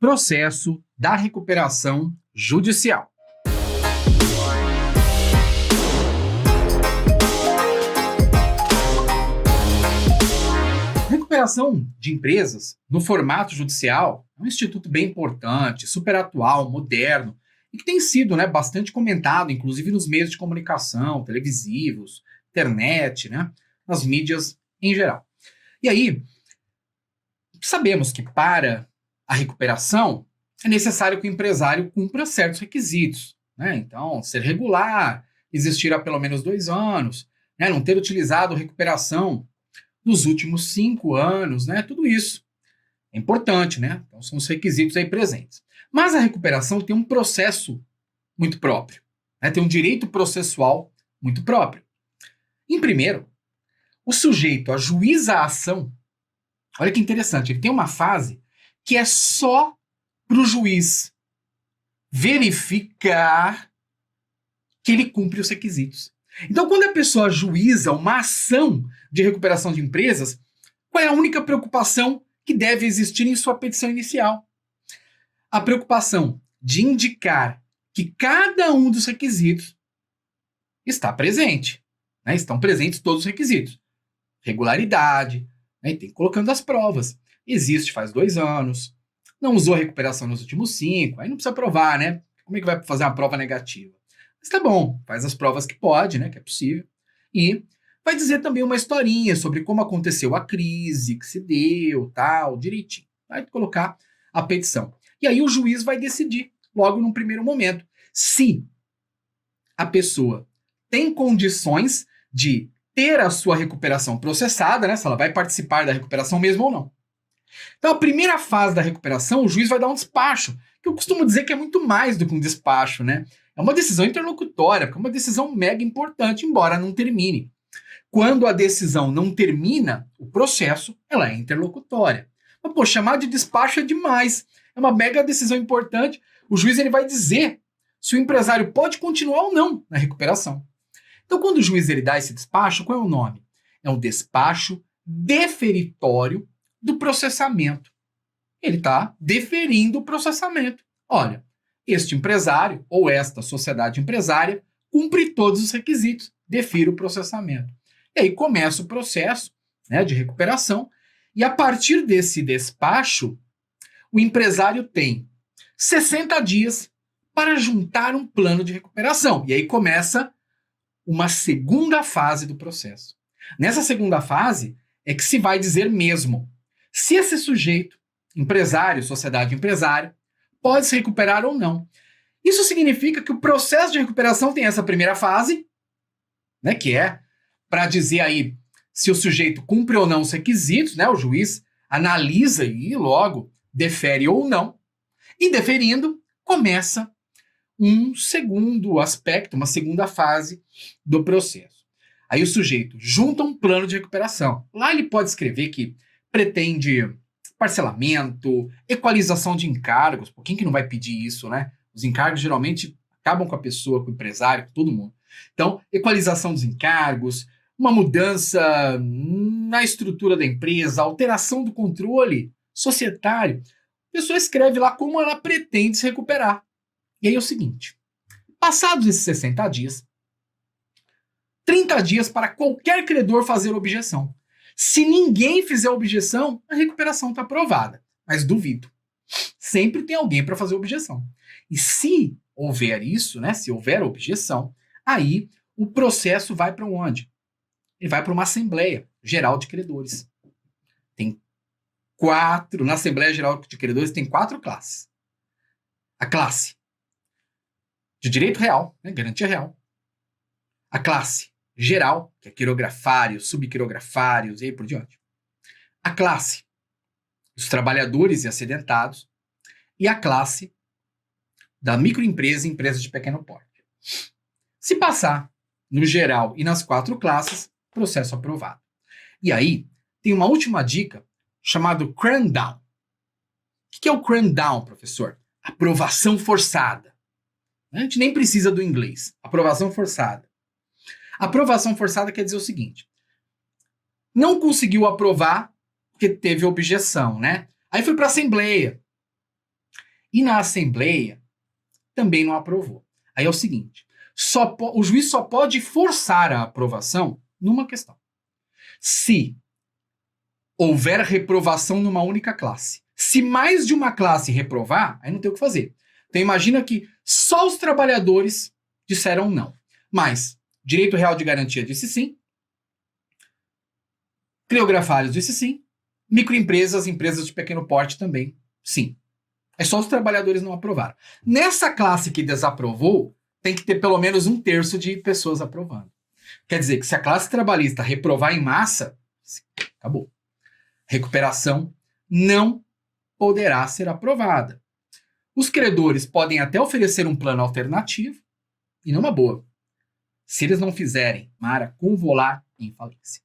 Processo da recuperação judicial. Recuperação de empresas no formato judicial é um instituto bem importante, super atual, moderno e que tem sido bastante comentado, inclusive nos meios de comunicação, televisivos, internet, nas mídias em geral. E aí, sabemos que para a recuperação é necessário que o empresário cumpra certos requisitos. Então, ser regular, existir há pelo menos 2 anos, não ter utilizado recuperação nos últimos 5 anos, tudo isso é importante, Então, são os requisitos aí presentes. Mas a recuperação tem um processo muito próprio, tem um direito processual muito próprio. Em primeiro, o sujeito ajuiza a ação. Olha que interessante, ele tem uma fase que é só para o juiz verificar que ele cumpre os requisitos. Então, quando a pessoa ajuiza uma ação de recuperação de empresas, qual é a única preocupação que deve existir em sua petição inicial? A preocupação de indicar que cada um dos requisitos está presente. Estão presentes todos os requisitos. Regularidade, tem colocando as provas. Existe faz 2 anos, não usou a recuperação nos últimos 5, aí não precisa provar, Como é que vai fazer uma prova negativa? Mas tá bom, faz as provas que pode, que é possível. E vai dizer também uma historinha sobre como aconteceu a crise, que se deu, tal, direitinho. Vai colocar a petição. E aí o juiz vai decidir, logo num primeiro momento, se a pessoa tem condições de ter a sua recuperação processada, se ela vai participar da recuperação mesmo ou não. Então, a primeira fase da recuperação, o juiz vai dar um despacho, que eu costumo dizer que é muito mais do que um despacho, É uma decisão interlocutória, porque é uma decisão mega importante, embora não termine. Quando a decisão não termina, o processo, ela é interlocutória. Mas, chamar de despacho é demais. É uma mega decisão importante. O juiz ele vai dizer se o empresário pode continuar ou não na recuperação. Então, quando o juiz ele dá esse despacho, qual é o nome? É um despacho deferitório do processamento. Ele está deferindo o processamento. Olha, este empresário ou esta sociedade empresária cumpre todos os requisitos, defira o processamento. E aí começa o processo de recuperação e a partir desse despacho, o empresário tem 60 dias para juntar um plano de recuperação. E aí começa uma segunda fase do processo. Nessa segunda fase é que se vai dizer mesmo se esse sujeito, empresário, sociedade empresária, pode se recuperar ou não. Isso significa que o processo de recuperação tem essa primeira fase, que é para dizer aí se o sujeito cumpre ou não os requisitos, o juiz analisa e logo defere ou não. E deferindo, começa um segundo aspecto, uma segunda fase do processo. Aí o sujeito junta um plano de recuperação. Lá ele pode escrever que pretende parcelamento, equalização de encargos. Por quem que não vai pedir isso, Os encargos geralmente acabam com a pessoa, com o empresário, com todo mundo. Então, equalização dos encargos, uma mudança na estrutura da empresa, alteração do controle societário. A pessoa escreve lá como ela pretende se recuperar. E aí é o seguinte, passados esses 60 dias, 30 dias para qualquer credor fazer objeção. Se ninguém fizer objeção, a recuperação está aprovada. Mas duvido. Sempre tem alguém para fazer objeção. E se houver isso, se houver objeção, aí o processo vai para onde? Ele vai para uma Assembleia Geral de Credores. Na Assembleia Geral de Credores tem 4 classes. A classe de direito real, garantia real. A classe geral, que é quirografários, subquirografários e aí por diante. A classe dos trabalhadores e acidentados. E a classe da microempresa e empresas de pequeno porte. Se passar no geral e nas 4 classes, processo aprovado. E aí, tem uma última dica chamada cram-down. O que é o cram-down, professor? Aprovação forçada. A gente nem precisa do inglês. Aprovação forçada. Aprovação forçada quer dizer o seguinte. Não conseguiu aprovar porque teve objeção, Aí foi para a Assembleia. E na Assembleia também não aprovou. Aí é o seguinte, o juiz só pode forçar a aprovação numa questão. Se houver reprovação numa única classe. Se mais de uma classe reprovar, aí não tem o que fazer. Então imagina que só os trabalhadores disseram não. Mas Direito Real de Garantia disse sim, Cleografários disse sim, microempresas, empresas de pequeno porte também sim. É só os trabalhadores não aprovaram. Nessa classe que desaprovou, tem que ter pelo menos 1/3 de pessoas aprovando. Quer dizer que se a classe trabalhista reprovar em massa, acabou. Recuperação não poderá ser aprovada. Os credores podem até oferecer um plano alternativo, e numa boa, se eles não fizerem, Mara, convolar em falência.